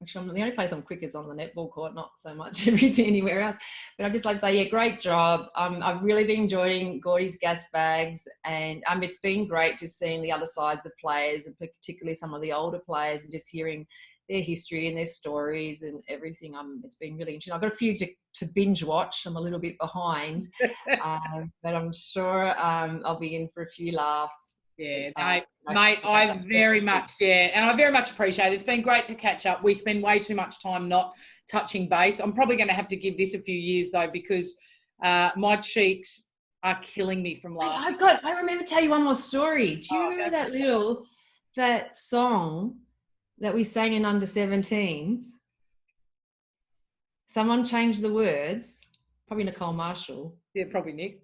I'm quick is on the netball court, not so much everything anywhere else. But I'd just like to say, yeah, great job. I've really been enjoying GORDY's Gasbags, and it's been great just seeing the other sides of players, and particularly some of the older players, and just hearing their history and their stories and everything. It's been really interesting. I've got a few to binge watch. I'm a little bit behind, but I'm sure I'll be in for a few laughs. Yeah, mate, I very much appreciate it. It's been great to catch up. We spend way too much time not touching base. I'm probably going to have to give this a few years though, because my cheeks are killing me from laughing. I remember to tell you one more story. Do you remember that song that we sang in under 17s? Someone changed the words, probably Nicole Marshall. Yeah, probably Nick.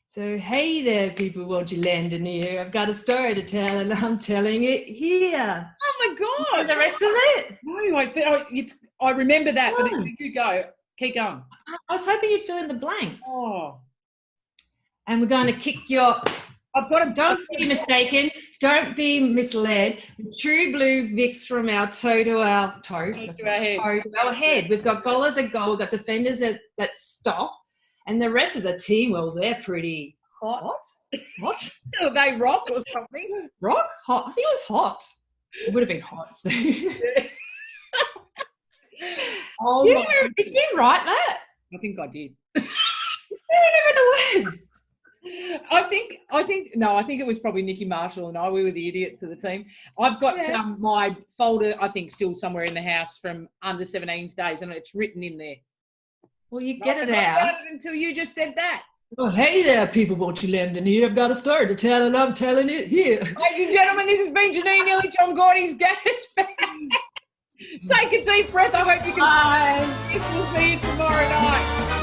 So, hey there, people, won't you lend an ear? I've got a story to tell, and I'm telling it here. Oh, my God. And the rest of it? No, I remember that, but you go. Keep going. I was hoping you'd fill in the blanks. Oh. And we're going to kick your... Don't be mistaken. Don't be misled. True blue Vicks from our toe to our head. We've got goalers at goal. We've got defenders that stop. And the rest of the team, well, they're pretty hot. What? Are they rock or something? Rock? Hot? I think it was hot. It would have been hot. So. Did you write that? I think I did. I don't remember the words. I think it was probably Nikki Marshall and I. We were the idiots of the team. I've got my folder, I think, still somewhere in the house from under 17's days, and it's written in there. Well, you get it out. Until you just said that. Oh, hey there, people, won't you lend an ear? I've got a story to tell, and I'm telling it here. Ladies and gentlemen, this has been Janine Ilitch on GORDY's Gasbags. Take a deep breath. I hope you can. Bye. We'll see you tomorrow night.